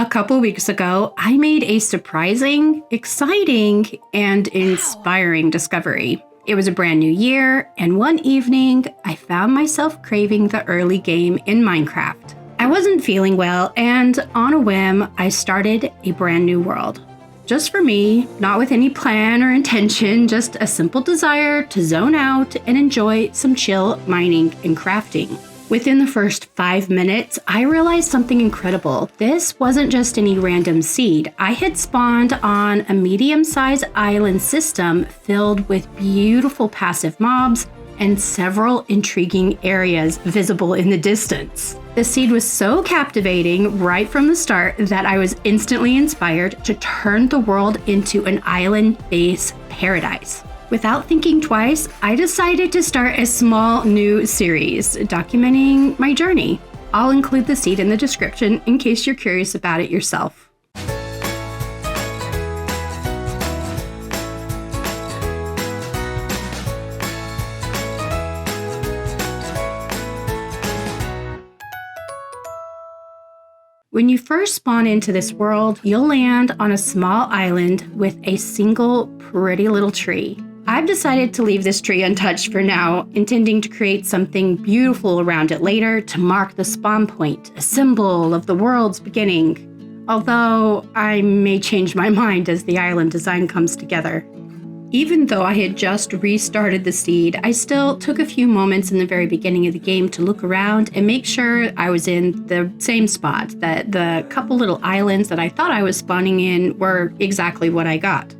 A couple weeks ago, I made a surprising, exciting, and inspiring discovery. It was a brand new year, and one evening, I found myself craving the early game in Minecraft. I wasn't feeling well, and on a whim, I started a brand new world. Just for me, not with any plan or intention, just a simple desire to zone out and enjoy some chill mining and crafting. Within the first 5 minutes, I realized something incredible. This wasn't just any random seed. I had spawned on a medium-sized island system filled with beautiful passive mobs and several intriguing areas visible in the distance. The seed was so captivating right from the start that I was instantly inspired to turn the world into an island-based paradise. Without thinking twice, I decided to start a small new series documenting my journey. I'll include the seed in the description in case you're curious about it yourself. When you first spawn into this world, you'll land on a small island with a single pretty little tree. I've decided to leave this tree untouched for now, intending to create something beautiful around it later to mark the spawn point, a symbol of the world's beginning. Although I may change my mind as the island design comes together. Even though I had just restarted the seed, I still took a few moments in the very beginning of the game to look around and make sure I was in the same spot, that the couple little islands that I thought I was spawning in were exactly what I got.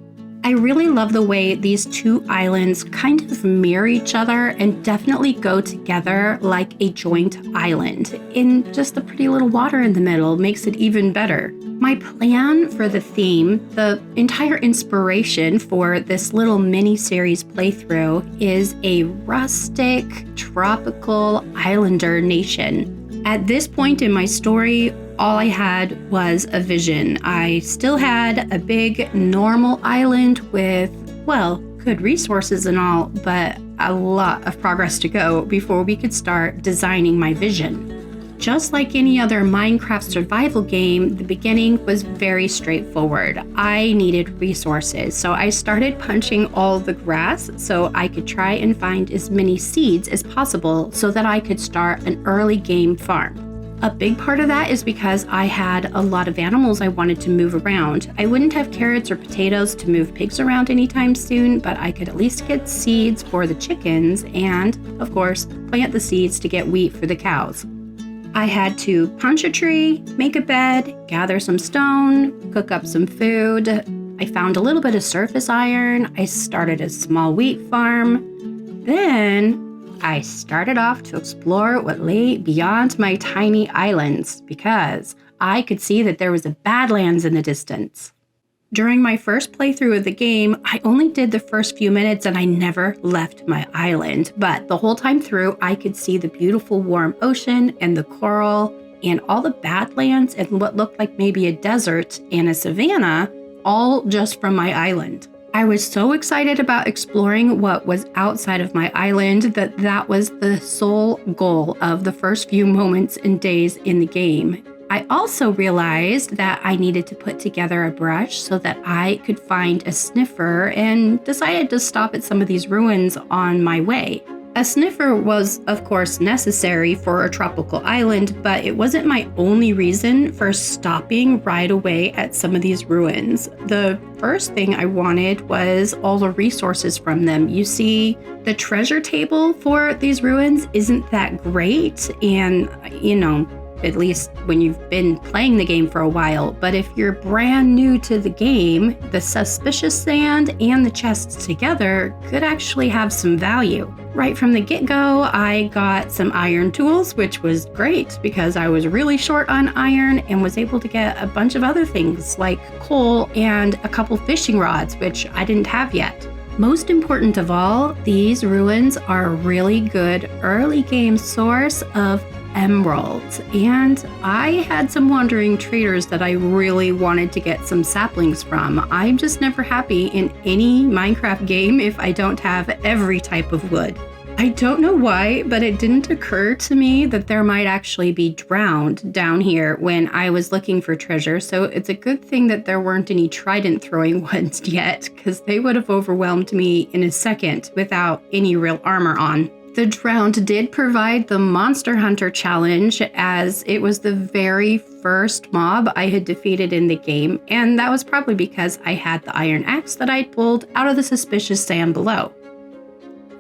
I really love the way these two islands kind of mirror each other and definitely go together like a joint island. And just the pretty little water in the middle makes it even better. My plan for the theme, the entire inspiration for this little mini-series playthrough, is a rustic, tropical islander nation. At this point in my story, all I had was a vision. I still had a big, normal island with, well, good resources and all, but a lot of progress to go before we could start designing my vision. Just like any other Minecraft survival game, the beginning was very straightforward. I needed resources, so I started punching all the grass so I could try and find as many seeds as possible so that I could start an early game farm. A big part of that is because I had a lot of animals I wanted to move around. I wouldn't have carrots or potatoes to move pigs around anytime soon, but I could at least get seeds for the chickens and, of course, plant the seeds to get wheat for the cows. I had to punch a tree, make a bed, gather some stone, cook up some food. I found a little bit of surface iron. I started a small wheat farm. Then I started off to explore what lay beyond my tiny islands because I could see that there was a Badlands in the distance. During my first playthrough of the game, I only did the first few minutes and I never left my island, but the whole time through I could see the beautiful warm ocean and the coral and all the Badlands and what looked like maybe a desert and a savanna, all just from my island. I was so excited about exploring what was outside of my island that was the sole goal of the first few moments and days in the game. I also realized that I needed to put together a brush so that I could find a sniffer and decided to stop at some of these ruins on my way. A sniffer was, of course, necessary for a tropical island, but it wasn't my only reason for stopping right away at some of these ruins. The first thing I wanted was all the resources from them. You see, the treasure table for these ruins isn't that great, and, at least when you've been playing the game for a while. But if you're brand new to the game, the suspicious sand and the chests together could actually have some value. Right from the get-go, I got some iron tools, which was great because I was really short on iron and was able to get a bunch of other things like coal and a couple fishing rods, which I didn't have yet. Most important of all, these ruins are a really good early game source of emeralds, and I had some wandering traders that I really wanted to get some saplings from. I'm just never happy in any Minecraft game if I don't have every type of wood. I don't know why, but it didn't occur to me that there might actually be drowned down here when I was looking for treasure, so it's a good thing that there weren't any trident throwing ones yet, because they would have overwhelmed me in a second without any real armor on. The drowned did provide the Monster Hunter challenge, as it was the very first mob I had defeated in the game, and that was probably because I had the iron axe that I'd pulled out of the suspicious sand below.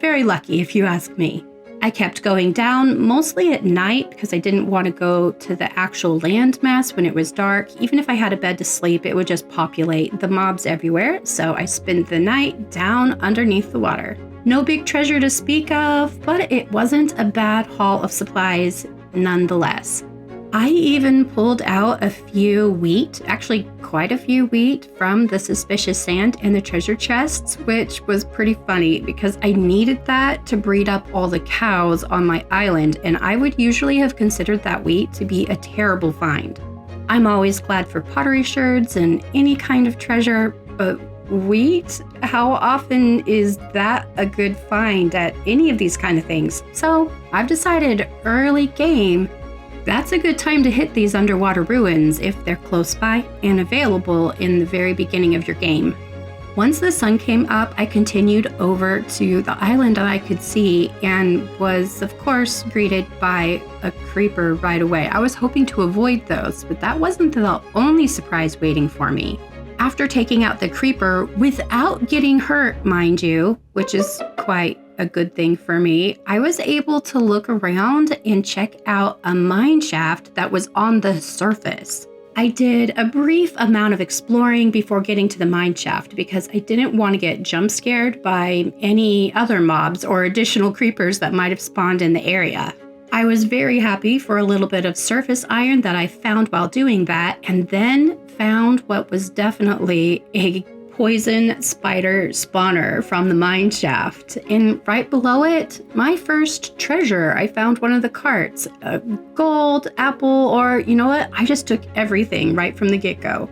Very lucky, if you ask me. I kept going down, mostly at night, because I didn't want to go to the actual landmass when it was dark. Even if I had a bed to sleep, it would just populate the mobs everywhere, so I spent the night down underneath the water. No big treasure to speak of, but it wasn't a bad haul of supplies nonetheless. I even pulled out a few wheat, actually quite a few wheat, from the suspicious sand and the treasure chests, which was pretty funny because I needed that to breed up all the cows on my island, and I would usually have considered that wheat to be a terrible find. I'm always glad for pottery sherds and any kind of treasure, but wheat? How often is that a good find at any of these kind of things? So I've decided early game, that's a good time to hit these underwater ruins if they're close by and available in the very beginning of your game. Once the sun came up, I continued over to the island that I could see and was, of course, greeted by a creeper right away. I was hoping to avoid those, but that wasn't the only surprise waiting for me. After taking out the creeper without getting hurt, mind you, which is quite a good thing for me, I was able to look around and check out a mine shaft that was on the surface. I did a brief amount of exploring before getting to the mine shaft because I didn't want to get jump scared by any other mobs or additional creepers that might have spawned in the area. I was very happy for a little bit of surface iron that I found while doing that, and then found what was definitely a poison spider spawner from the mine shaft. And right below it, my first treasure. I found one of the carts, a gold, apple, or you know what? I just took everything right from the get-go.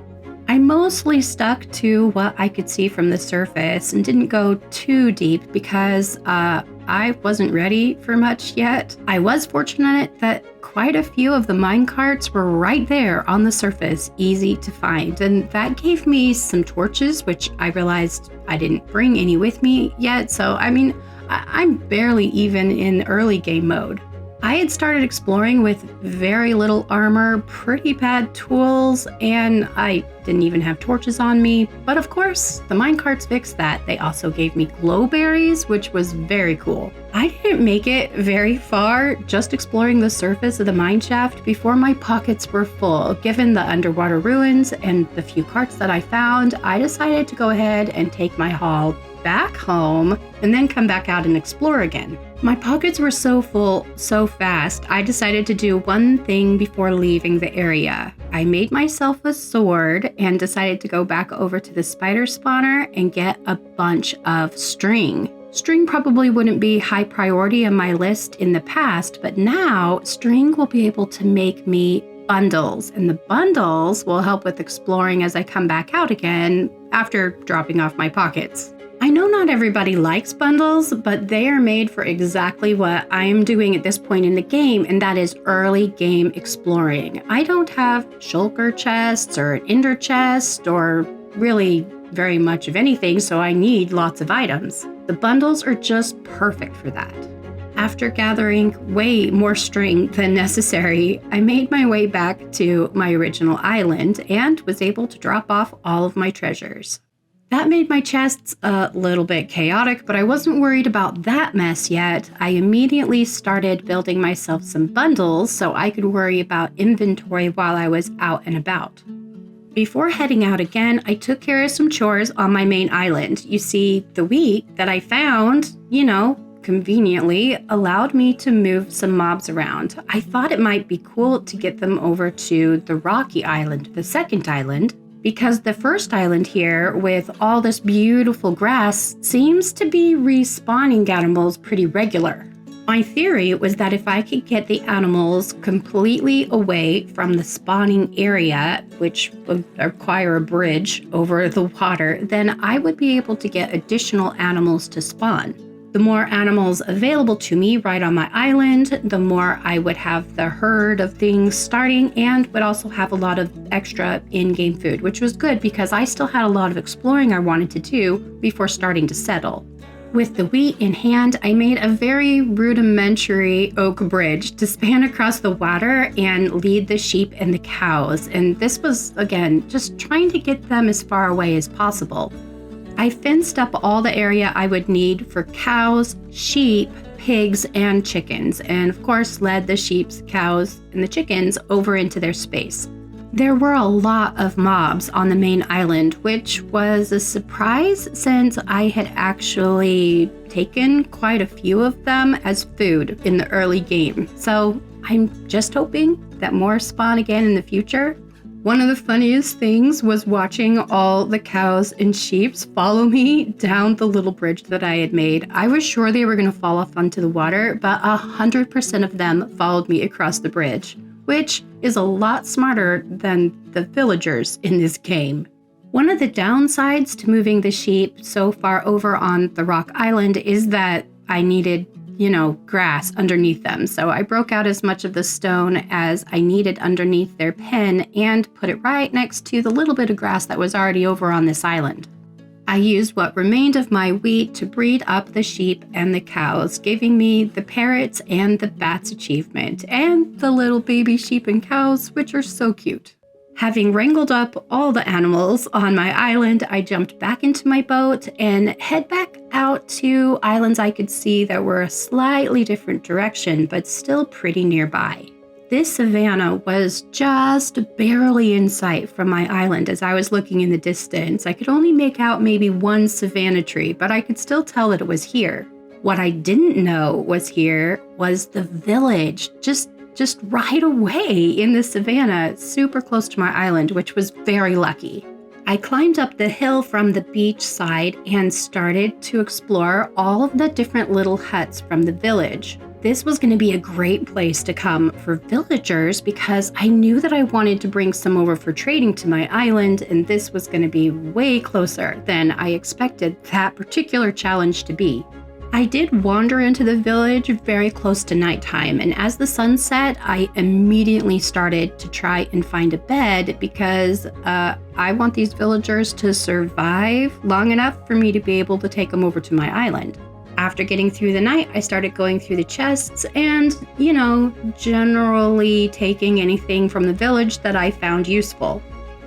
I mostly stuck to what I could see from the surface and didn't go too deep because I wasn't ready for much yet. I was fortunate that quite a few of the mine carts were right there on the surface, easy to find, and that gave me some torches, which I realized I didn't bring any with me yet, so I'm barely even in early game mode. I had started exploring with very little armor, pretty bad tools, and I didn't even have torches on me. But of course, the minecarts fixed that. They also gave me glow berries, which was very cool. I didn't make it very far, just exploring the surface of the mine shaft before my pockets were full. Given the underwater ruins and the few carts that I found, I decided to go ahead and take my haul back home and then come back out and explore again. My pockets were so full so fast, I decided to do one thing before leaving the area. I made myself a sword and decided to go back over to the spider spawner and get a bunch of string. String probably wouldn't be high priority on my list in the past, but now string will be able to make me bundles, and the bundles will help with exploring as I come back out again after dropping off my pockets. I know not everybody likes bundles, but they are made for exactly what I am doing at this point in the game, and that is early game exploring. I don't have shulker chests or an ender chest or really very much of anything, so I need lots of items. The bundles are just perfect for that. After gathering way more string than necessary, I made my way back to my original island and was able to drop off all of my treasures. That made my chests a little bit chaotic, but I wasn't worried about that mess yet. I immediately started building myself some bundles so I could worry about inventory while I was out and about. Before heading out again, I took care of some chores on my main island. You see, the wheat that I found, conveniently allowed me to move some mobs around. I thought it might be cool to get them over to the rocky island, the second island, because the first island here with all this beautiful grass seems to be respawning animals pretty regular. My theory was that if I could get the animals completely away from the spawning area, which would require a bridge over the water, then I would be able to get additional animals to spawn. The more animals available to me right on my island, the more I would have the herd of things starting and would also have a lot of extra in-game food, which was good because I still had a lot of exploring I wanted to do before starting to settle. With the wheat in hand, I made a very rudimentary oak bridge to span across the water and lead the sheep and the cows. And this was, again, just trying to get them as far away as possible. I fenced up all the area I would need for cows, sheep, pigs, and chickens, and of course led the sheep, cows, and the chickens over into their space. There were a lot of mobs on the main island, which was a surprise since I had actually taken quite a few of them as food in the early game. So I'm just hoping that more spawn again in the future. One of the funniest things was watching all the cows and sheep follow me down the little bridge that I had made. I was sure they were going to fall off onto the water, but 100% of them followed me across the bridge, which is a lot smarter than the villagers in this game. One of the downsides to moving the sheep so far over on the rock island is that I needed grass underneath them. So I broke out as much of the stone as I needed underneath their pen and put it right next to the little bit of grass that was already over on this island. I used what remained of my wheat to breed up the sheep and the cows, giving me the parrots and the bats achievement, and the little baby sheep and cows, which are so cute. Having wrangled up all the animals on my island, I jumped back into my boat and head back out to islands I could see that were a slightly different direction, but still pretty nearby. This savanna was just barely in sight from my island as I was looking in the distance. I could only make out maybe one savanna tree, but I could still tell that it was here. What I didn't know was here was the village, just right away in the savanna, super close to my island, which was very lucky. I climbed up the hill from the beach side and started to explore all of the different little huts from the village. This was going to be a great place to come for villagers because I knew that I wanted to bring some over for trading to my island, and this was going to be way closer than I expected that particular challenge to be. I did wander into the village very close to nighttime, and as the sun set, I immediately started to try and find a bed because I want these villagers to survive long enough for me to be able to take them over to my island. After getting through the night, I started going through the chests and, generally taking anything from the village that I found useful.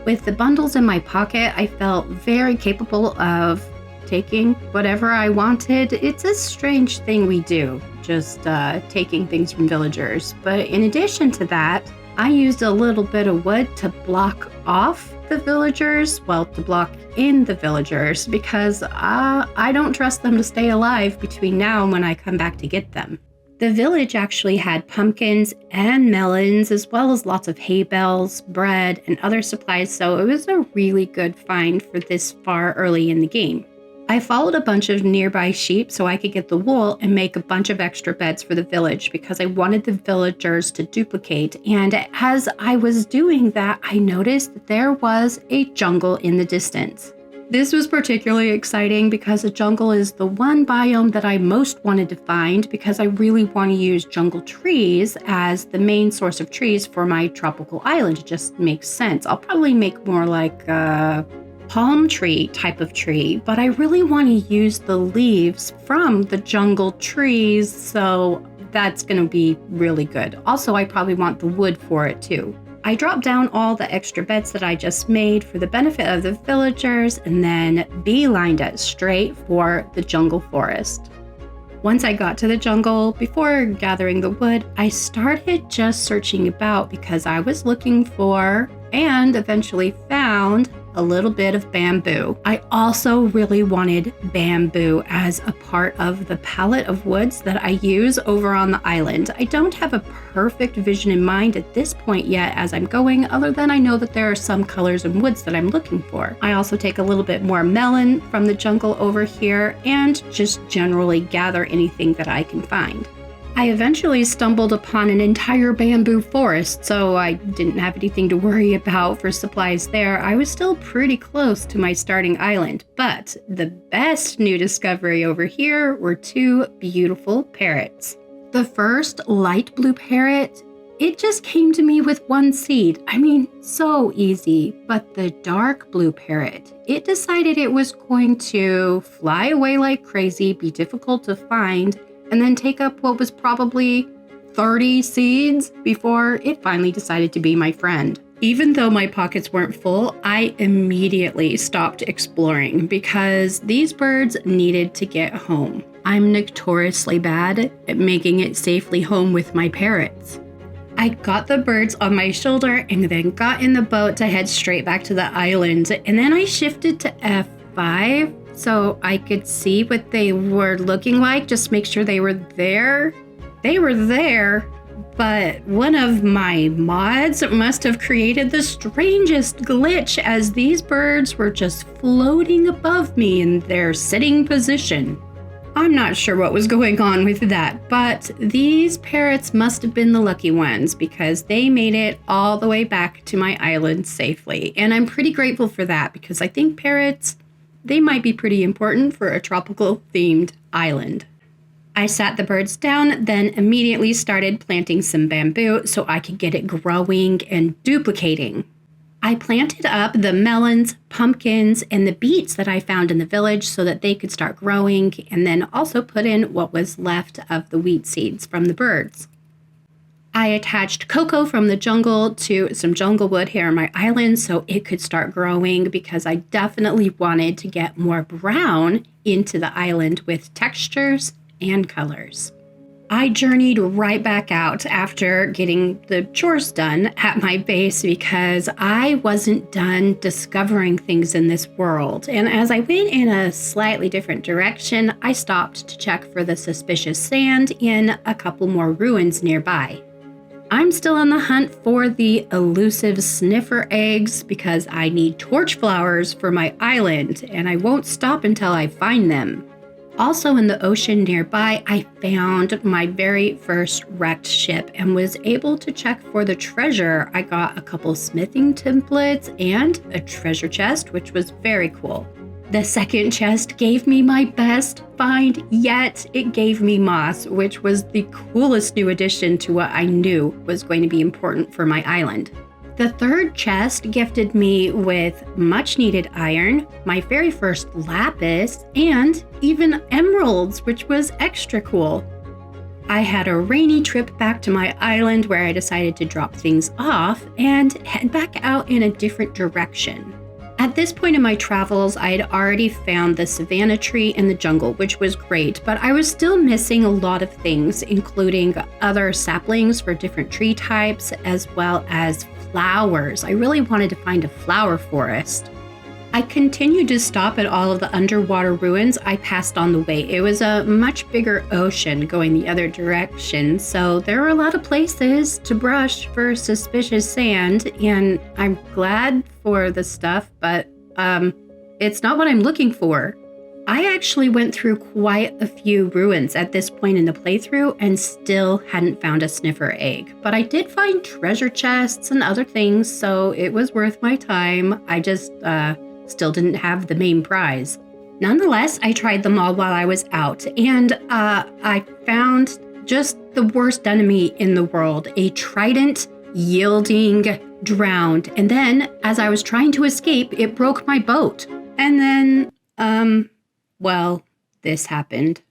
With the bundles in my pocket, I felt very capable of taking whatever I wanted. It's a strange thing we do, just taking things from villagers. But in addition to that, I used a little bit of wood to block off the villagers, to block in the villagers, because I don't trust them to stay alive between now and when I come back to get them. The village actually had pumpkins and melons, as well as lots of hay bales, bread, and other supplies, so it was a really good find for this far early in the game. I followed a bunch of nearby sheep so I could get the wool and make a bunch of extra beds for the village because I wanted the villagers to duplicate. And as I was doing that, I noticed that there was a jungle in the distance. This was particularly exciting because a jungle is the one biome that I most wanted to find because I really want to use jungle trees as the main source of trees for my tropical island. It just makes sense. I'll probably make more like palm tree type of tree, but I really want to use the leaves from the jungle trees, so that's going to be really good. Also, I probably want the wood for it too. I dropped down all the extra beds that I just made for the benefit of the villagers and then beelined it straight for the jungle forest. Once I got to the jungle, before gathering the wood, I started just searching about because I was looking for and eventually found a little bit of bamboo. I also really wanted bamboo as a part of the palette of woods that I use over on the island. I don't have a perfect vision in mind at this point yet as I'm going, other than I know that there are some colors and woods that I'm looking for. I also take a little bit more melon from the jungle over here and just generally gather anything that I can find. I eventually stumbled upon an entire bamboo forest, so I didn't have anything to worry about for supplies there. I was still pretty close to my starting island, but the best new discovery over here were two beautiful parrots. The first light blue parrot, it just came to me with one seed. I mean, so easy. But the dark blue parrot, it decided it was going to fly away like crazy, be difficult to find, and then take up what was probably 30 seeds before it finally decided to be my friend. Even though my pockets weren't full, I immediately stopped exploring because these birds needed to get home. I'm notoriously bad at making it safely home with my parrots. I got the birds on my shoulder and then got in the boat to head straight back to the island, and then I shifted to F5 so I could see what they were looking like, just make sure they were there. They were there, but one of my mods must have created the strangest glitch as these birds were just floating above me in their sitting position. I'm not sure what was going on with that, but these parrots must have been the lucky ones because they made it all the way back to my island safely. And I'm pretty grateful for that because I think parrots, they might be pretty important for a tropical themed island. I sat the birds down, then immediately started planting some bamboo so I could get it growing and duplicating. I planted up the melons, pumpkins, and the beets that I found in the village so that they could start growing, and then also put in what was left of the wheat seeds from the birds. I attached cocoa from the jungle to some jungle wood here on my island so it could start growing because I definitely wanted to get more brown into the island with textures and colors. I journeyed right back out after getting the chores done at my base because I wasn't done discovering things in this world. And as I went in a slightly different direction, I stopped to check for the suspicious sand in a couple more ruins nearby. I'm still on the hunt for the elusive sniffer eggs because I need torch flowers for my island, and I won't stop until I find them. Also in the ocean nearby, I found my very first wrecked ship and was able to check for the treasure. I got a couple smithing templates and a treasure chest, which was very cool. The second chest gave me my best find yet. It gave me moss, which was the coolest new addition to what I knew was going to be important for my island. The third chest gifted me with much needed iron, my very first lapis, and even emeralds, which was extra cool. I had a rainy trip back to my island where I decided to drop things off and head back out in a different direction. At this point in my travels, I had already found the savanna tree in the jungle, which was great, but I was still missing a lot of things, including other saplings for different tree types, as well as flowers. I really wanted to find a flower forest. I continued to stop at all of the underwater ruins I passed on the way. It was a much bigger ocean going the other direction, so there were a lot of places to brush for suspicious sand, and I'm glad for the stuff, but it's not what I'm looking for. I actually went through quite a few ruins at this point in the playthrough and still hadn't found a sniffer egg, but I did find treasure chests and other things, so it was worth my time. I just still didn't have the main prize. Nonetheless, I tried them all while I was out, and I found just the worst enemy in the world, a trident yielding drowned. And then, as I was trying to escape, it broke my boat. And then, well, this happened.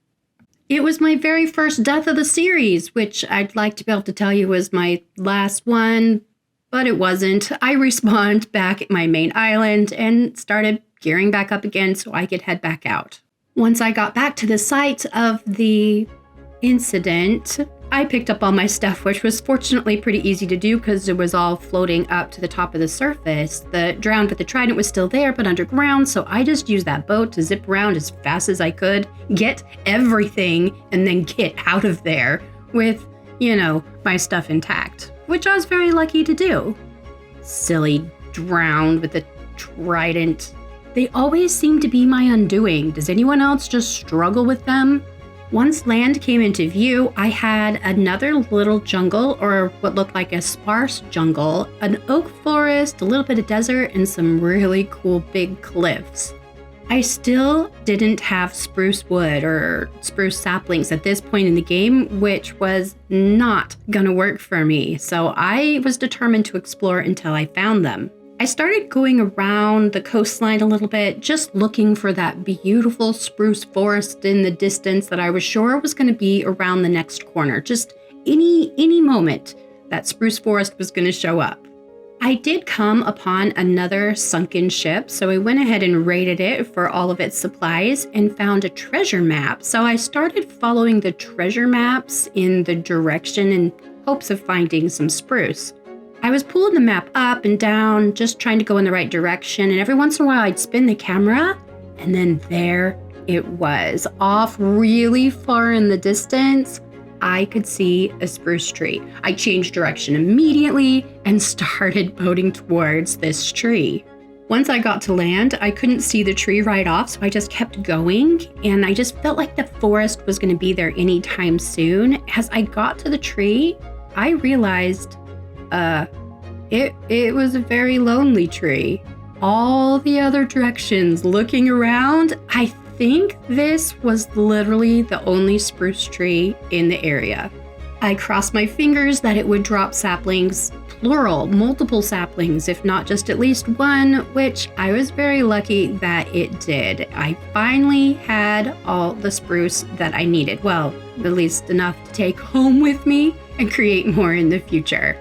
It was my very first death of the series, which I'd like to be able to tell you was my last one, but it wasn't. I respawned back at my main island and started gearing back up again so I could head back out. Once I got back to the site of the incident, I picked up all my stuff, which was fortunately pretty easy to do because it was all floating up to the top of the surface. The drowned with the trident was still there, but underground, so I just used that boat to zip around as fast as I could, get everything, and then get out of there with, my stuff intact, which I was very lucky to do. Silly drowned with the trident. They always seem to be my undoing. Does anyone else just struggle with them? Once land came into view, I had another little jungle, or what looked like a sparse jungle, an oak forest, a little bit of desert, and some really cool big cliffs. I still didn't have spruce wood or spruce saplings at this point in the game, which was not gonna work for me, so I was determined to explore until I found them. I started going around the coastline a little bit, just looking for that beautiful spruce forest in the distance that I was sure was going to be around the next corner. Just any moment that spruce forest was going to show up. I did come upon another sunken ship, so I went ahead and raided it for all of its supplies and found a treasure map. So I started following the treasure maps in the direction in hopes of finding some spruce. I was pulling the map up and down, just trying to go in the right direction, and every once in a while I'd spin the camera, and then there it was, off really far in the distance. I could see a spruce tree. I changed direction immediately and started boating towards this tree. Once I got to land, I couldn't see the tree right off, so I just kept going, and I just felt like the forest was going to be there anytime soon. As I got to the tree, I realized it was a very lonely tree. All the other directions, looking around, I think this was literally the only spruce tree in the area. I crossed my fingers that it would drop saplings, plural, multiple saplings, if not just at least one, which I was very lucky that it did. I finally had all the spruce that I needed. Well, at least enough to take home with me and create more in the future.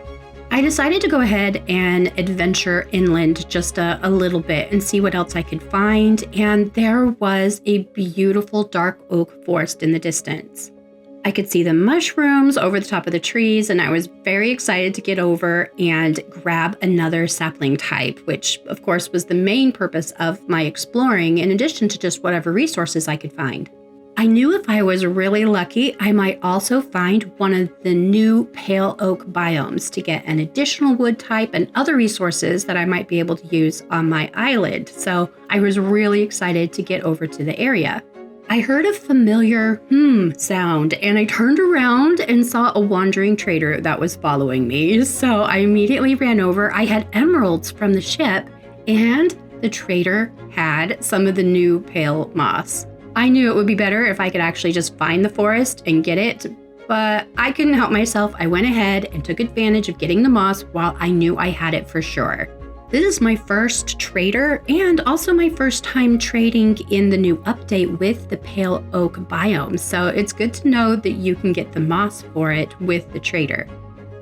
I decided to go ahead and adventure inland just a little bit and see what else I could find, and there was a beautiful dark oak forest in the distance. I could see the mushrooms over the top of the trees, and I was very excited to get over and grab another sapling type, which of course was the main purpose of my exploring, in addition to just whatever resources I could find. I knew if I was really lucky, I might also find one of the new pale oak biomes to get an additional wood type and other resources that I might be able to use on my island. So I was really excited to get over to the area. I heard a familiar sound, and I turned around and saw a wandering trader that was following me. So I immediately ran over. I had emeralds from the ship, and the trader had some of the new pale moss. I knew it would be better if I could actually just find the forest and get it, but I couldn't help myself. I went ahead and took advantage of getting the moss while I knew I had it for sure. This is my first trader and also my first time trading in the new update with the pale oak biome, so it's good to know that you can get the moss for it with the trader.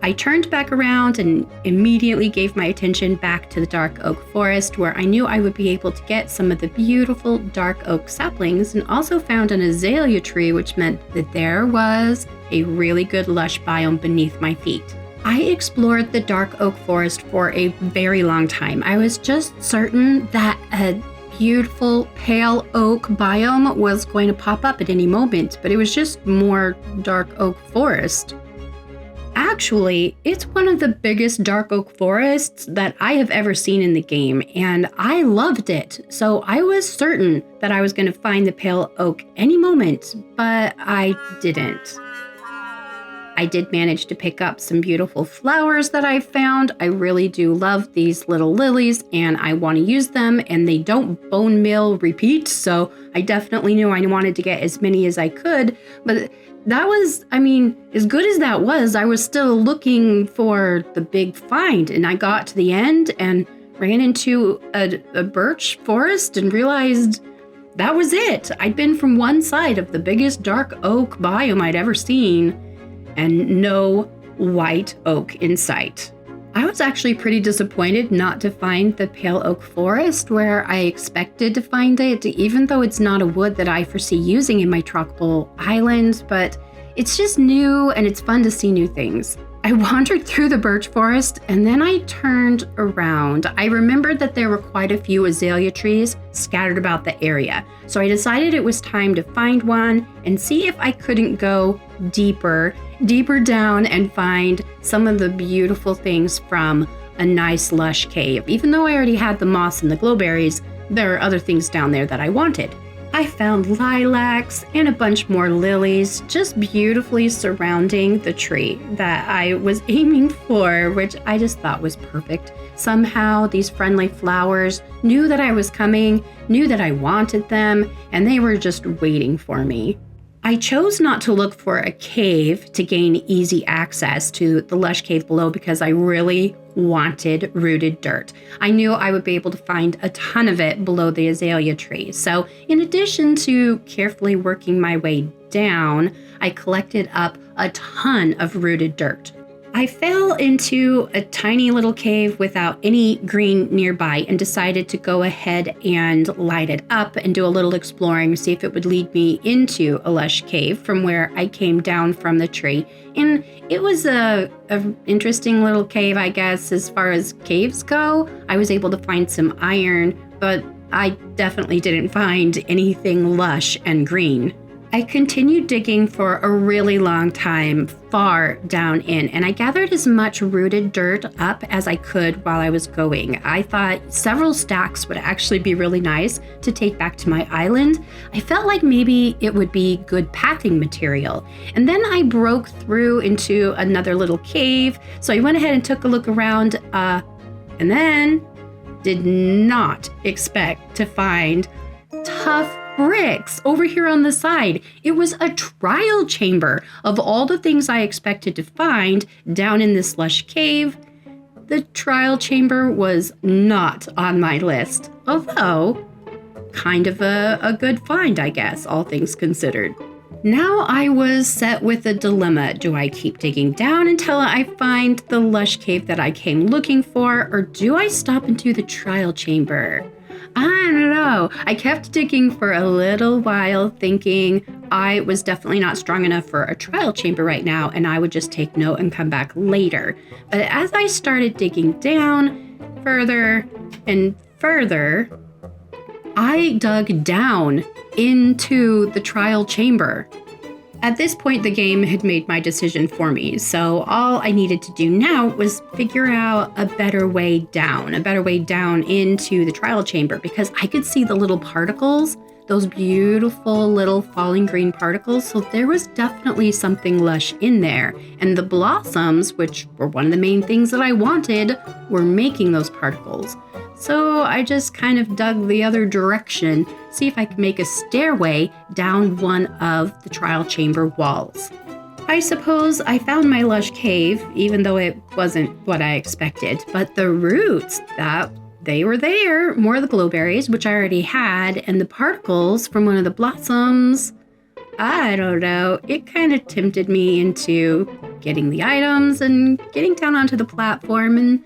I turned back around and immediately gave my attention back to the dark oak forest, where I knew I would be able to get some of the beautiful dark oak saplings, and also found an azalea tree, which meant that there was a really good lush biome beneath my feet. I explored the dark oak forest for a very long time. I was just certain that a beautiful pale oak biome was going to pop up at any moment, but it was just more dark oak forest. Actually, it's one of the biggest dark oak forests that I have ever seen in the game, and I loved it. So I was certain that I was going to find the pale oak any moment, but I didn't. I did manage to pick up some beautiful flowers that I found. I really do love these little lilies, and I want to use them, and they don't bone meal repeat, so I definitely knew I wanted to get as many as I could, but that was, as good as that was, I was still looking for the big find, and I got to the end and ran into a birch forest and realized that was it. I'd been from one side of the biggest dark oak biome I'd ever seen, and no white oak in sight. I was actually pretty disappointed not to find the pale oak forest where I expected to find it, even though it's not a wood that I foresee using in my tropical island, but it's just new and it's fun to see new things. I wandered through the birch forest and then I turned around. I remembered that there were quite a few azalea trees scattered about the area, so I decided it was time to find one and see if I couldn't go deeper down and find some of the beautiful things from a nice lush cave. Even though I already had the moss and the glowberries, there are other things down there that I wanted. I found lilacs and a bunch more lilies just beautifully surrounding the tree that I was aiming for, which I just thought was perfect. Somehow these friendly flowers knew that I was coming, knew that I wanted them, and they were just waiting for me. I chose not to look for a cave to gain easy access to the lush cave below because I really wanted rooted dirt. I knew I would be able to find a ton of it below the azalea tree. So in addition to carefully working my way down, I collected up a ton of rooted dirt. I fell into a tiny little cave without any green nearby and decided to go ahead and light it up and do a little exploring, see if it would lead me into a lush cave from where I came down from the tree. And it was a interesting little cave, I guess, as far as caves go. I was able to find some iron, but I definitely didn't find anything lush and green. I continued digging for a really long time far down in, and I gathered as much rooted dirt up as I could while I was going. I thought several stacks would actually be really nice to take back to my island. I felt like maybe it would be good pathing material. And then I broke through into another little cave, so I went ahead and took a look around, and then did not expect to find tough bricks over here on the side. It was a trial chamber. Of all the things I expected to find down in this lush cave, the trial chamber was not on my list. Although, kind of a good find, I guess, all things considered. Now I was set with a dilemma. Do I keep digging down until I find the lush cave that I came looking for, or do I stop and do the trial chamber? I don't know. I kept digging for a little while, thinking I was definitely not strong enough for a trial chamber right now, and I would just take note and come back later. But as I started digging down further and further, I dug down into the trial chamber. At this point, the game had made my decision for me, so all I needed to do now was figure out a better way down into the trial chamber, because I could see the little particles, those beautiful little falling green particles, so there was definitely something lush in there. And the blossoms, which were one of the main things that I wanted, were making those particles. So I just kind of dug the other direction, see if I could make a stairway down one of the trial chamber walls. I suppose I found my lush cave, even though it wasn't what I expected, but the roots, they were there, more of the glowberries, which I already had, and the particles from one of the blossoms, I don't know, it kind of tempted me into getting the items and getting down onto the platform and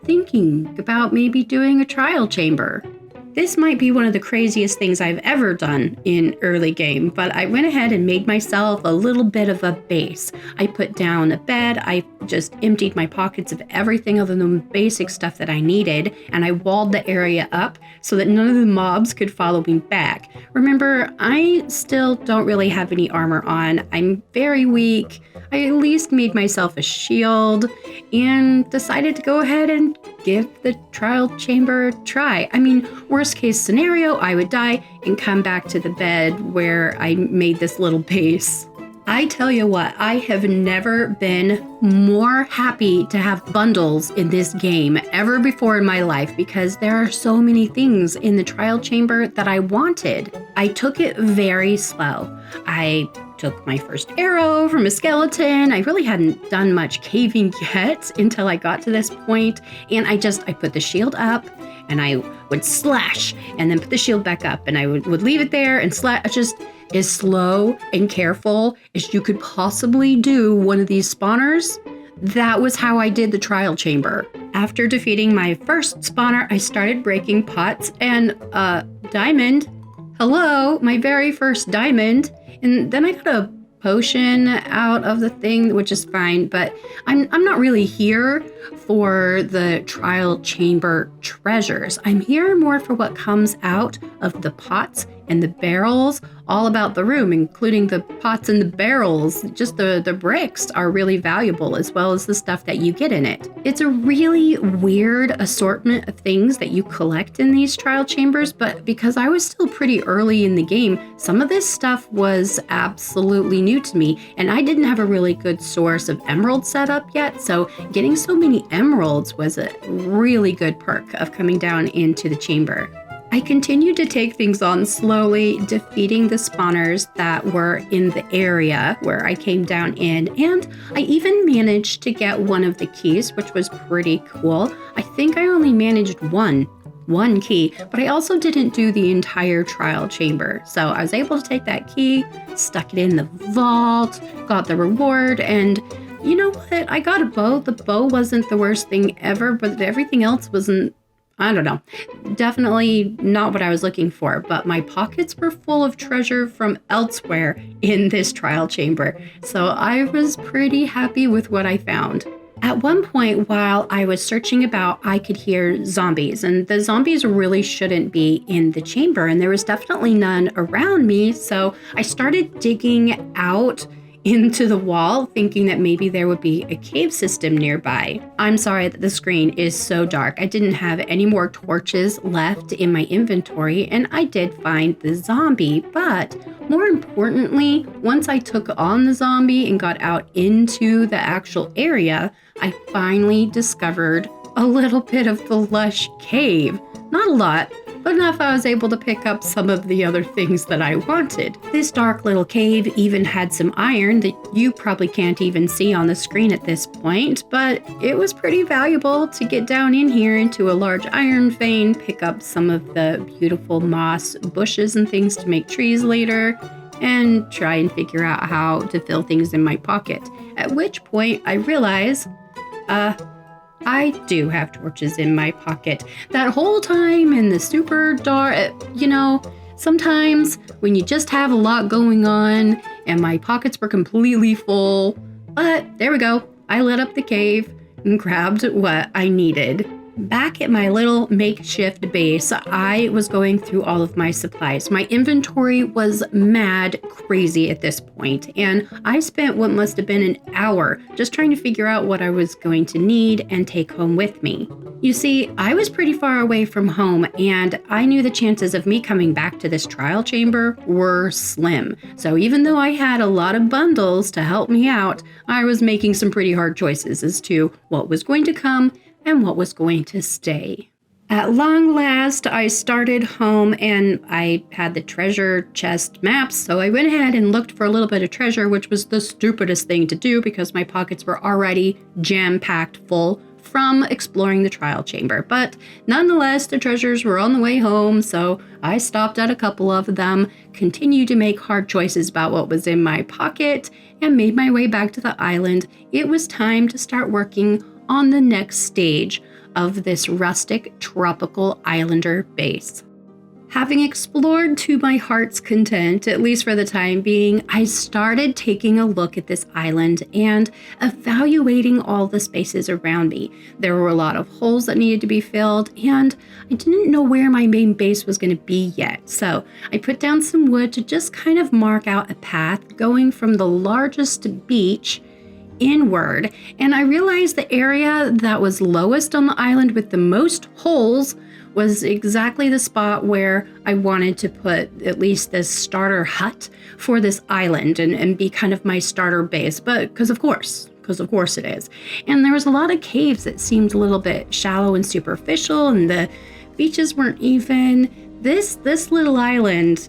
thinking about maybe doing a trial chamber. This might be one of the craziest things I've ever done in early game, but I went ahead and made myself a little bit of a base. I put down a bed, I just emptied my pockets of everything other than basic stuff that I needed, and I walled the area up so that none of the mobs could follow me back. Remember, I still don't really have any armor on. I'm very weak. I at least made myself a shield and decided to go ahead and give the trial chamber a try. I mean, worst case scenario, I would die and come back to the bed where I made this little base. I tell you what, I have never been more happy to have bundles in this game ever before in my life, because there are so many things in the trial chamber that I wanted. I took it very slow. I took my first arrow from a skeleton. I really hadn't done much caving yet until I got to this point, and I put the shield up and I would slash and then put the shield back up, and I would leave it there and slash, just as slow and careful as you could possibly do one of these spawners. That was how I did the trial chamber. After defeating my first spawner, I started breaking pots and diamond. Hello, my very first diamond. And then I got a potion out of the thing, which is fine, but I'm not really here for the trial chamber treasures. I'm here more for what comes out of the pots and the barrels, all about the room, including the pots and the barrels. Just the bricks are really valuable, as well as the stuff that you get in it. It's a really weird assortment of things that you collect in these trial chambers, but because I was still pretty early in the game, some of this stuff was absolutely new to me, and I didn't have a really good source of emerald set up yet, so getting so many emeralds was a really good perk of coming down into the chamber. I continued to take things on slowly, defeating the spawners that were in the area where I came down in, and I even managed to get one of the keys, which was pretty cool. I think I only managed one key, but I also didn't do the entire trial chamber. So I was able to take that key, stuck it in the vault, got the reward, and you know what? I got a bow. The bow wasn't the worst thing ever, but everything else wasn't, I don't know, definitely not what I was looking for, but my pockets were full of treasure from elsewhere in this trial chamber, so I was pretty happy with what I found. At one point while I was searching about, I could hear zombies, and the zombies really shouldn't be in the chamber, and there was definitely none around me, so I started digging out into the wall, thinking that maybe there would be a cave system nearby. I'm sorry that the screen is so dark. I didn't have any more torches left in my inventory, and I did find the zombie, but more importantly, once I took on the zombie and got out into the actual area, I finally discovered a little bit of the Lush cave. Not a lot, but enough I was able to pick up some of the other things that I wanted. This dark little cave even had some iron that you probably can't even see on the screen at this point, but it was pretty valuable to get down in here into a large iron vein, pick up some of the beautiful moss bushes and things to make trees later, and try and figure out how to fill things in my pocket. At which point I realized, I do have torches in my pocket. That whole time in the super dark, sometimes when you just have a lot going on and my pockets were completely full, but there we go. I lit up the cave and grabbed what I needed. Back at my little makeshift base, I was going through all of my supplies. My inventory was mad crazy at this point, and I spent what must have been an hour just trying to figure out what I was going to need and take home with me. You see, I was pretty far away from home, and I knew the chances of me coming back to this trial chamber were slim. So even though I had a lot of bundles to help me out, I was making some pretty hard choices as to what was going to come and what was going to stay. At long last, I started home and I had the treasure chest maps, so I went ahead and looked for a little bit of treasure, which was the stupidest thing to do because my pockets were already jam-packed full from exploring the trial chamber. But nonetheless, the treasures were on the way home, so I stopped at a couple of them, continued to make hard choices about what was in my pocket, and made my way back to the island. It was time to start working on the next stage of this rustic tropical islander base. Having explored to my heart's content, at least for the time being, I started taking a look at this island and evaluating all the spaces around me. There were a lot of holes that needed to be filled, and I didn't know where my main base was going to be yet. So I put down some wood to just kind of mark out a path going from the largest beach inward, and I realized the area that was lowest on the island with the most holes was exactly the spot where I wanted to put at least this starter hut for this island and be kind of my starter base, but because of course it is. And there was a lot of caves that seemed a little bit shallow and superficial, and the beaches weren't even. This little island,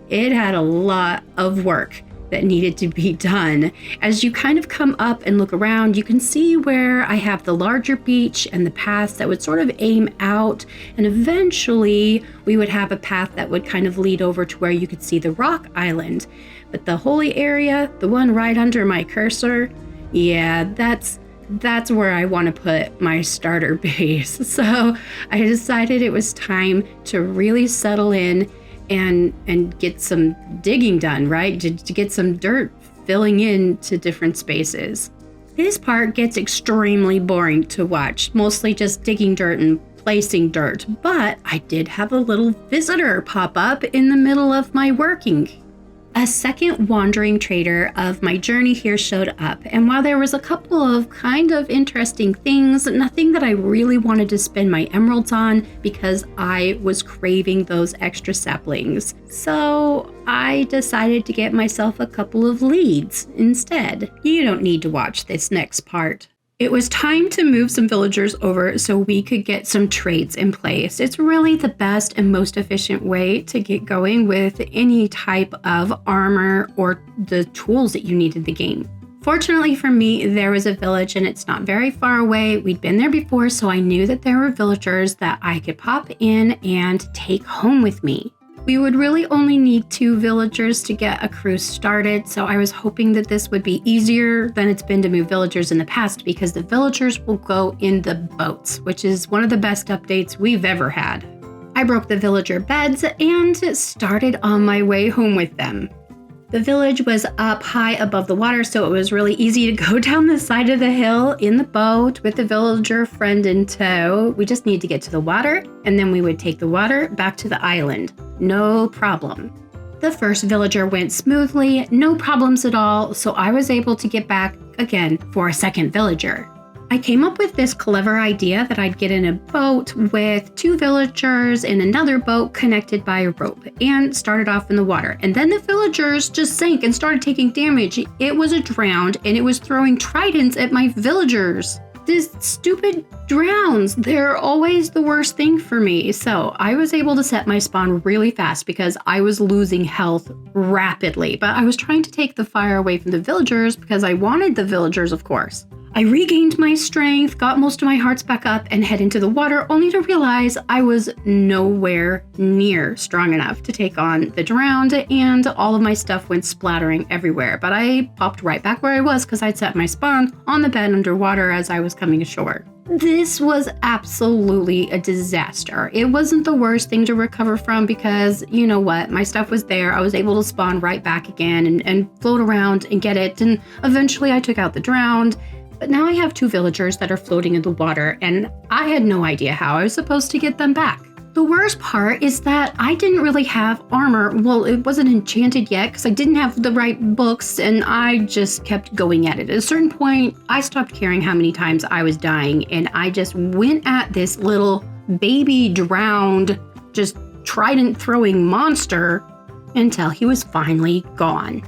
it had a lot of work that needed to be done. As you kind of come up and look around, you can see where I have the larger beach and the paths that would sort of aim out, and eventually we would have a path that would kind of lead over to where you could see the rock island. But the holy area, the one right under my cursor, yeah, that's where I want to put my starter base. So I decided it was time to really settle in and get some digging done, right? To get some dirt filling in to different spaces. This part gets extremely boring to watch, mostly just digging dirt and placing dirt, but I did have a little visitor pop up in the middle of my working. A second wandering trader of my journey here showed up, and while there was a couple of kind of interesting things, nothing that I really wanted to spend my emeralds on because I was craving those extra saplings. So I decided to get myself a couple of leads instead. You don't need to watch this next part. It was time to move some villagers over so we could get some trades in place. It's really the best and most efficient way to get going with any type of armor or the tools that you need in the game. Fortunately for me, there was a village and it's not very far away. We'd been there before, so I knew that there were villagers that I could pop in and take home with me. We would really only need 2 villagers to get a crew started, so I was hoping that this would be easier than it's been to move villagers in the past because the villagers will go in the boats, which is one of the best updates we've ever had. I broke the villager beds and started on my way home with them. The village was up high above the water, so it was really easy to go down the side of the hill in the boat with the villager friend in tow. We just need to get to the water, and then we would take the water back to the island. No problem. The first villager went smoothly, no problems at all, so I was able to get back again for a second villager. I came up with this clever idea that I'd get in a boat with 2 villagers in another boat connected by a rope and started off in the water. And then the villagers just sank and started taking damage. It was a drowned and it was throwing tridents at my villagers. These stupid drowns, they're always the worst thing for me. So I was able to set my spawn really fast because I was losing health rapidly. But I was trying to take the fire away from the villagers because I wanted the villagers, of course. I regained my strength, got most of my hearts back up, and head into the water, only to realize I was nowhere near strong enough to take on the drowned, and all of my stuff went splattering everywhere. But I popped right back where I was because I'd set my spawn on the bed underwater as I was coming ashore. This was absolutely a disaster. It wasn't the worst thing to recover from because, you know what, my stuff was there. I was able to spawn right back again and float around and get it, and eventually I took out the drowned. But now I have 2 villagers that are floating in the water, and I had no idea how I was supposed to get them back. The worst part is that I didn't really have armor. Well, it wasn't enchanted yet because I didn't have the right books, and I just kept going at it. At a certain point, I stopped caring how many times I was dying, and I just went at this little baby drowned, just trident throwing monster until he was finally gone.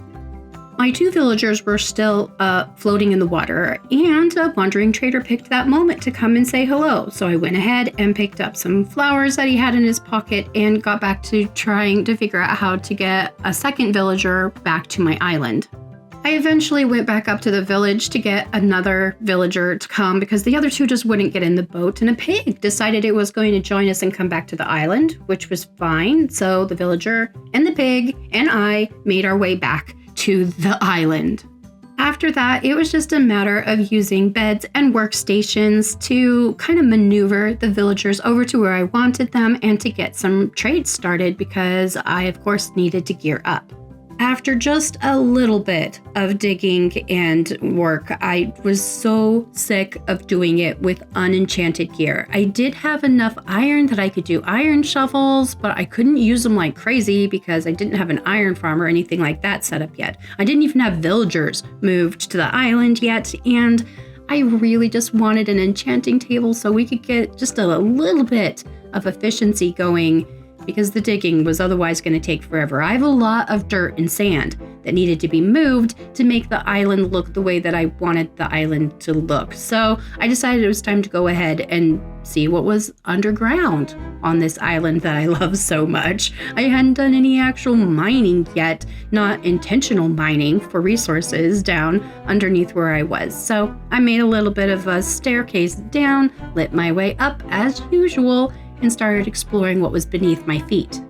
My 2 villagers were still floating in the water, and a wandering trader picked that moment to come and say hello. So I went ahead and picked up some flowers that he had in his pocket and got back to trying to figure out how to get a second villager back to my island. I eventually went back up to the village to get another villager to come because the other 2 just wouldn't get in the boat, and a pig decided it was going to join us and come back to the island, which was fine. So the villager and the pig and I made our way back to the island. After that, it was just a matter of using beds and workstations to kind of maneuver the villagers over to where I wanted them and to get some trades started because I, of course, needed to gear up. After just a little bit of digging and work, I was so sick of doing it with unenchanted gear. I did have enough iron that I could do iron shovels, but I couldn't use them like crazy because I didn't have an iron farm or anything like that set up yet. I didn't even have villagers moved to the island yet, and I really just wanted an enchanting table so we could get just a little bit of efficiency going because the digging was otherwise going to take forever. I have a lot of dirt and sand that needed to be moved to make the island look the way that I wanted the island to look. So I decided it was time to go ahead and see what was underground on this island that I love so much. I hadn't done any actual mining yet, not intentional mining for resources down underneath where I was. So I made a little bit of a staircase down, lit my way up as usual, and started exploring what was beneath my feet.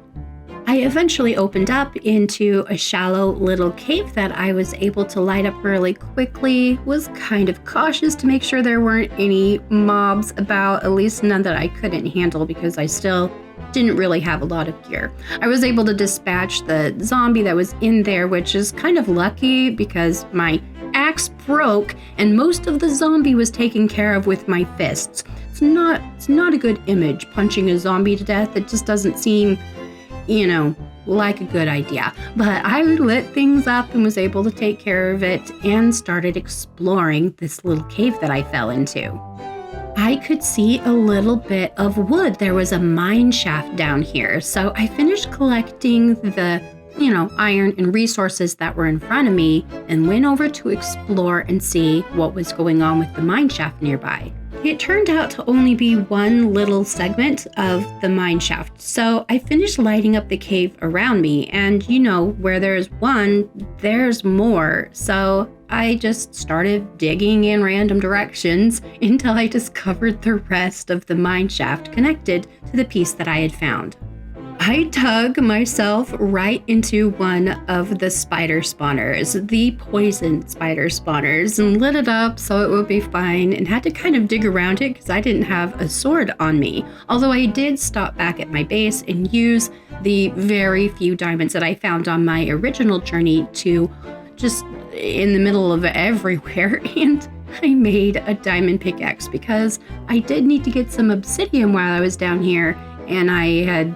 I eventually opened up into a shallow little cave that I was able to light up really quickly. Was kind of cautious to make sure there weren't any mobs about, at least none that I couldn't handle because I still didn't really have a lot of gear. I was able to dispatch the zombie that was in there, which is kind of lucky because my axe broke and most of the zombie was taken care of with my fists. It's not a good image, punching a zombie to death. It just doesn't seem, like a good idea. But I lit things up and was able to take care of it and started exploring this little cave that I fell into. I could see a little bit of wood. There was a mine shaft down here. So I finished collecting the, iron and resources that were in front of me and went over to explore and see what was going on with the mine shaft nearby. It turned out to only be one little segment of the mine shaft. So I finished lighting up the cave around me and where there's one, there's more. So I just started digging in random directions until I discovered the rest of the mine shaft connected to the piece that I had found. I dug myself right into one of the spider spawners, the poison spider spawners, and lit it up so it would be fine and had to kind of dig around it because I didn't have a sword on me. Although I did stop back at my base and use the very few diamonds that I found on my original journey to just in the middle of everywhere, and I made a diamond pickaxe because I did need to get some obsidian while I was down here, and I had,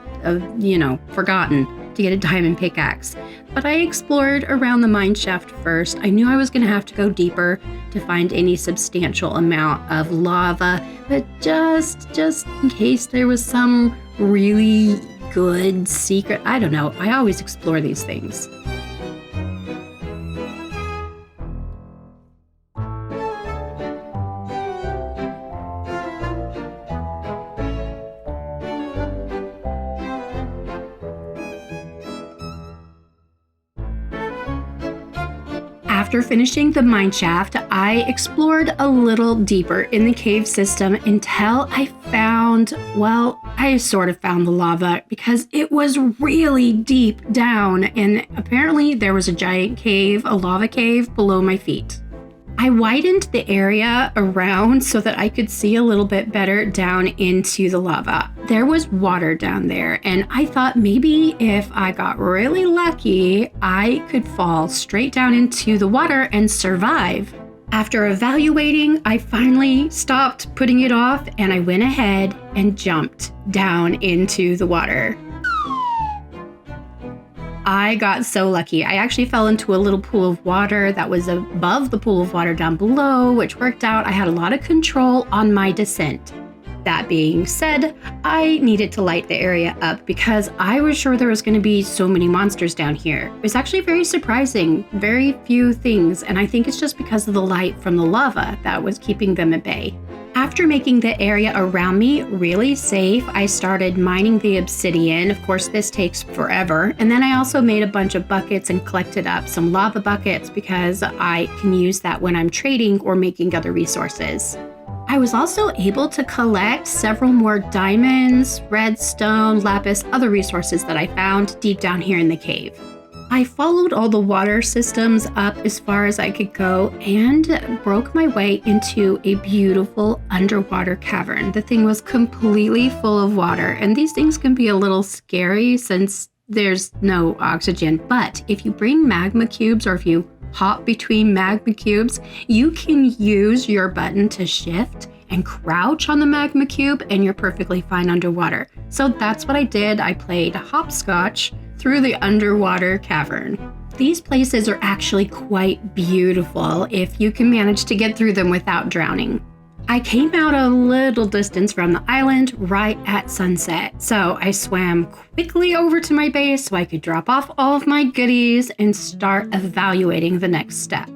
forgotten to get a diamond pickaxe. But I explored around the mine shaft first. I knew I was going to have to go deeper to find any substantial amount of lava, but just in case there was some really good secret, I don't know. I always explore these things. After finishing the mine shaft, I explored a little deeper in the cave system until I found the lava because it was really deep down, and apparently there was a giant cave, a lava cave below my feet. I widened the area around so that I could see a little bit better down into the lava. There was water down there, and I thought maybe if I got really lucky, I could fall straight down into the water and survive. After evaluating, I finally stopped putting it off, and I went ahead and jumped down into the water. I got so lucky. I actually fell into a little pool of water that was above the pool of water down below, which worked out. I had a lot of control on my descent. That being said, I needed to light the area up because I was sure there was going to be so many monsters down here. It was actually very surprising, very few things, and I think it's just because of the light from the lava that was keeping them at bay. After making the area around me really safe, I started mining the obsidian. Of course, this takes forever. And then I also made a bunch of buckets and collected up some lava buckets because I can use that when I'm trading or making other resources. I was also able to collect several more diamonds, redstone, lapis, other resources that I found deep down here in the cave. I followed all the water systems up as far as I could go and broke my way into a beautiful underwater cavern. The thing was completely full of water, and these things can be a little scary since there's no oxygen. But if you bring magma cubes or if you hop between magma cubes, you can use your button to shift and crouch on the magma cube and you're perfectly fine underwater. So that's what I did. I played hopscotch through the underwater cavern. These places are actually quite beautiful if you can manage to get through them without drowning. I came out a little distance from the island right at sunset, so I swam quickly over to my base so I could drop off all of my goodies and start evaluating the next step.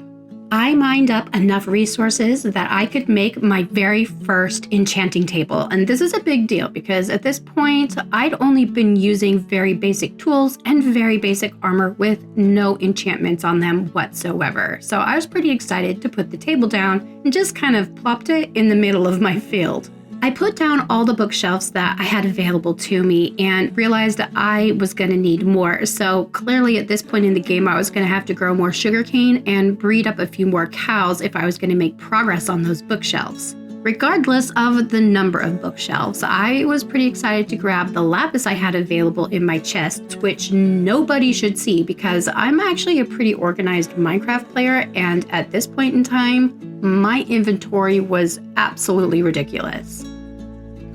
I mined up enough resources that I could make my very first enchanting table. And this is a big deal because at this point, I'd only been using very basic tools and very basic armor with no enchantments on them whatsoever. So I was pretty excited to put the table down and just kind of plopped it in the middle of my field. I put down all the bookshelves that I had available to me and realized that I was going to need more. So clearly at this point in the game, I was going to have to grow more sugarcane and breed up a few more cows if I was going to make progress on those bookshelves. Regardless of the number of bookshelves, I was pretty excited to grab the lapis I had available in my chests, which nobody should see because I'm actually a pretty organized Minecraft player, and at this point in time, my inventory was absolutely ridiculous.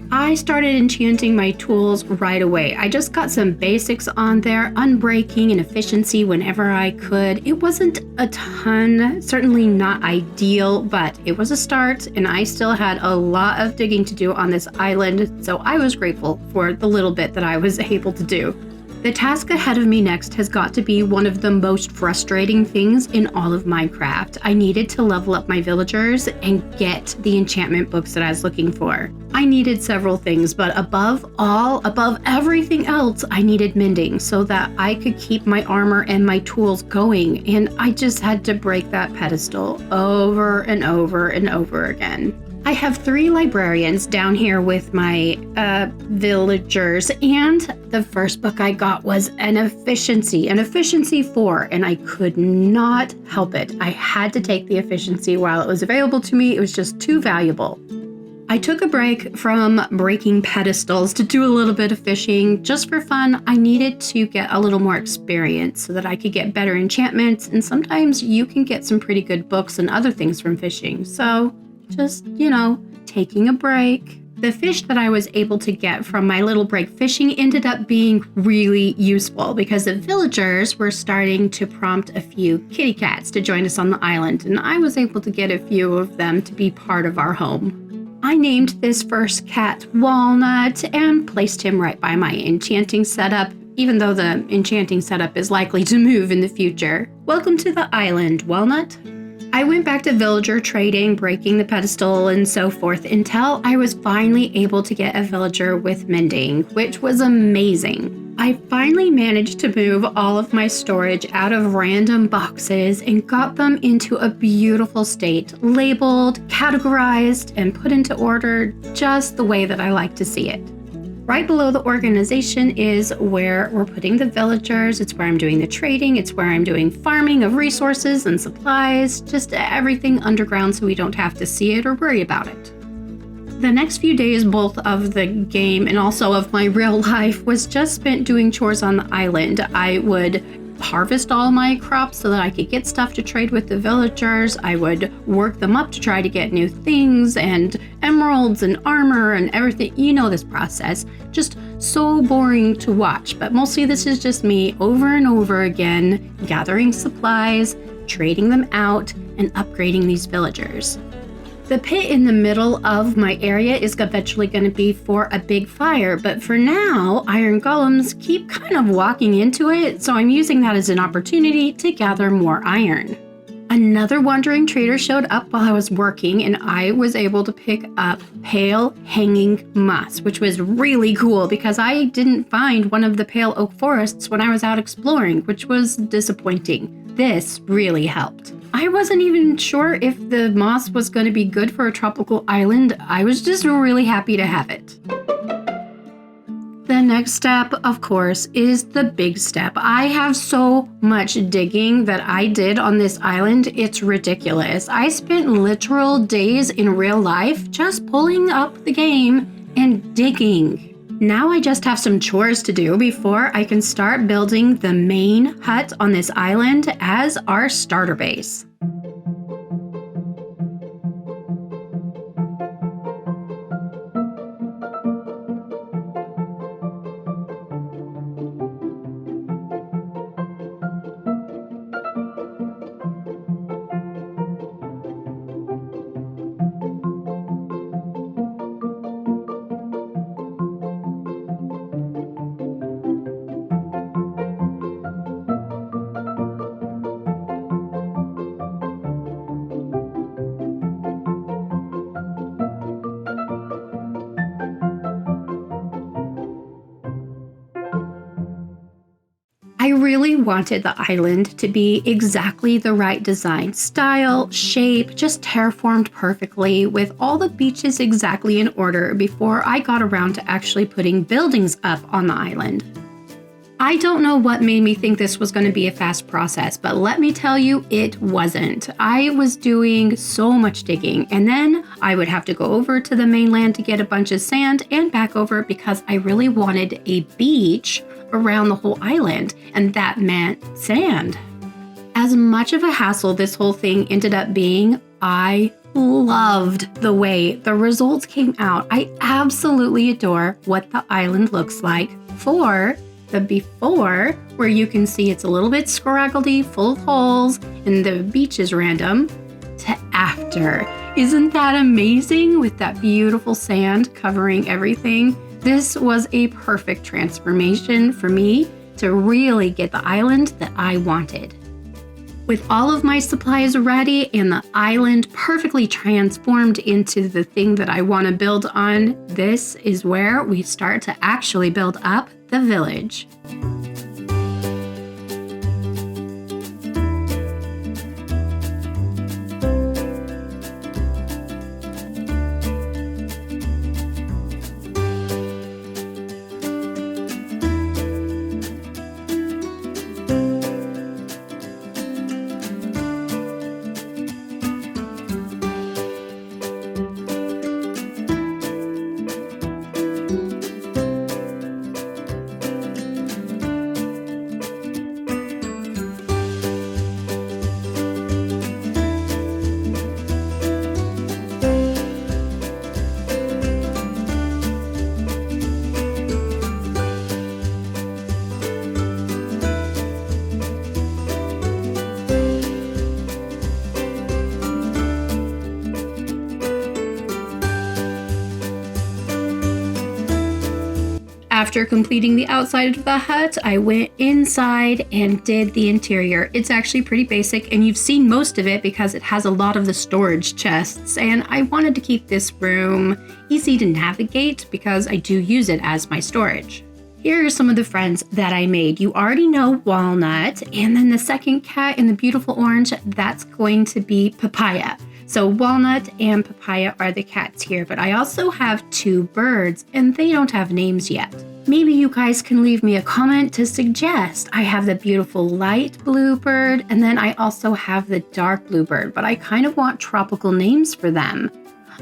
I started enchanting my tools right away. I just got some basics on there, unbreaking and efficiency whenever I could. It wasn't a ton, certainly not ideal, but it was a start, and I still had a lot of digging to do on this island, so I was grateful for the little bit that I was able to do. The task ahead of me next has got to be one of the most frustrating things in all of Minecraft. I needed to level up my villagers and get the enchantment books that I was looking for. I needed several things, but above everything else, I needed mending so that I could keep my armor and my tools going, and I just had to break that pedestal over and over and over again. I have 3 librarians down here with my villagers, and the first book I got was an efficiency 4, and I could not help it. I had to take the efficiency while it was available to me. It was just too valuable. I took a break from breaking pedestals to do a little bit of fishing just for fun. I needed to get a little more experience so that I could get better enchantments, and sometimes you can get some pretty good books and other things from fishing. So just, taking a break. The fish that I was able to get from my little break fishing ended up being really useful because the villagers were starting to prompt a few kitty cats to join us on the island, and I was able to get a few of them to be part of our home. I named this first cat Walnut and placed him right by my enchanting setup, even though the enchanting setup is likely to move in the future. Welcome to the island, Walnut. I went back to villager trading, breaking the pedestal and so forth until I was finally able to get a villager with mending, which was amazing. I finally managed to move all of my storage out of random boxes and got them into a beautiful state, labeled, categorized, and put into order just the way that I like to see it. Right below the organization is where we're putting the villagers. It's where I'm doing the trading. It's where I'm doing farming of resources and supplies, just everything underground so we don't have to see it or worry about it. The next few days, both of the game and also of my real life, was just spent doing chores on the island. I would harvest all my crops so that I could get stuff to trade with the villagers. I would work them up to try to get new things and emeralds and armor and everything. You know this process. Just so boring to watch, but mostly this is just me over and over again, gathering supplies, trading them out, and upgrading these villagers. The pit in the middle of my area is eventually going to be for a big fire, but for now, iron golems keep kind of walking into it, so I'm using that as an opportunity to gather more iron. Another wandering trader showed up while I was working, and I was able to pick up pale hanging moss, which was really cool because I didn't find one of the pale oak forests when I was out exploring, which was disappointing. This really helped. I wasn't even sure if the moss was going to be good for a tropical island. I was just really happy to have it. The next step, of course, is the big step. I have so much digging that I did on this island, it's ridiculous. I spent literal days in real life just pulling up the game and digging. Now I just have some chores to do before I can start building the main hut on this island as our starter base. I really wanted the island to be exactly the right design, style, shape, just terraformed perfectly with all the beaches exactly in order before I got around to actually putting buildings up on the island. I don't know what made me think this was going to be a fast process, but let me tell you, it wasn't. I was doing so much digging, and then I would have to go over to the mainland to get a bunch of sand and back over because I really wanted a beach around the whole island, and that meant sand. As much of a hassle this whole thing ended up being, I loved the way the results came out. I absolutely adore what the island looks like for the before, where you can see it's a little bit scraggledy, full of holes, and the beach is random, to after. Isn't that amazing with that beautiful sand covering everything? This was a perfect transformation for me to really get the island that I wanted. With all of my supplies ready and the island perfectly transformed into the thing that I want to build on, this is where we start to actually build up the village. After completing the outside of the hut, I went inside and did the interior. It's actually pretty basic, and you've seen most of it because it has a lot of the storage chests, and I wanted to keep this room easy to navigate because I do use it as my storage. Here are some of the friends that I made. You already know Walnut, and then the second cat in the beautiful orange, that's going to be Papaya. So Walnut and Papaya are the cats here, but I also have two birds, and they don't have names yet. Maybe you guys can leave me a comment to suggest. I have the beautiful light blue bird, and then I also have the dark blue bird, but I kind of want tropical names for them.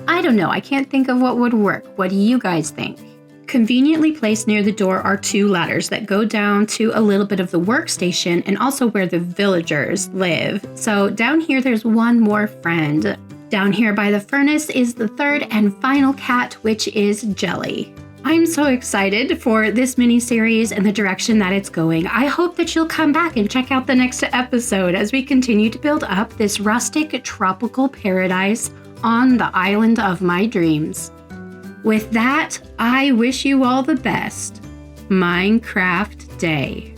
I don't know, I can't think of what would work. What do you guys think? Conveniently placed near the door are two ladders that go down to a little bit of the workstation and also where the villagers live. So down here, there's one more friend. Down here by the furnace is the third and final cat, which is Jelly. I'm so excited for this mini-series and the direction that it's going. I hope that you'll come back and check out the next episode as we continue to build up this rustic tropical paradise on the island of my dreams. With that, I wish you all the best. Minecraft Day.